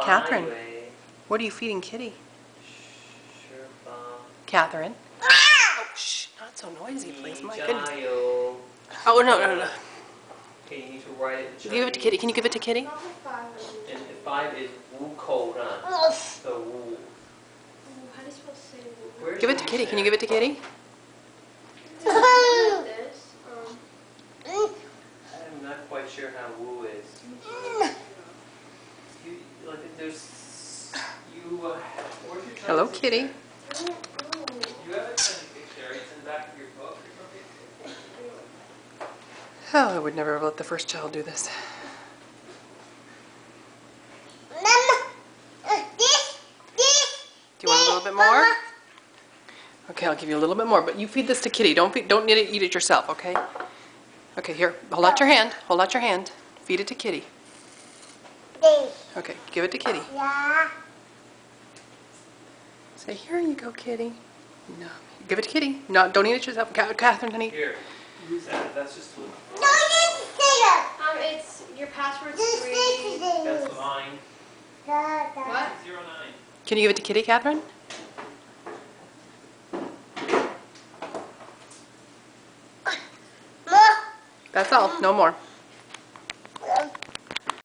Catherine, what are you feeding Kitty? Catherine? Oh, shh, not so noisy, please. My goodness. Oh, no. Okay, you need to write it in Chinese. Give it to Kitty. Can you give it to Kitty? And 5 is wu cold, huh? So wu. How do you supposed to say wu? Give it to Kitty. Can you give it to Kitty? Like this. I'm not quite sure how wu is. You, like, there's, you, where's your Chinese Hello, Kitty. dictionary? You have a Chinese dictionary. It's in the back of your book or something? Oh, I would never have let the first child do this. Do you want a little bit more? Okay, I'll give you a little bit more, but you feed this to Kitty. Don't need to eat it yourself, okay? Okay, here, hold out your hand. Hold out your hand. Feed it to Kitty. Okay, give it to Kitty. Yeah. Say, here you go, Kitty. No, give it to Kitty. No, don't eat it yourself. Catherine, honey. Here, use that. That's just what. It's your password's 3. That's mine. What? 09. Can you give it to Kitty, Catherine? That's all. No more.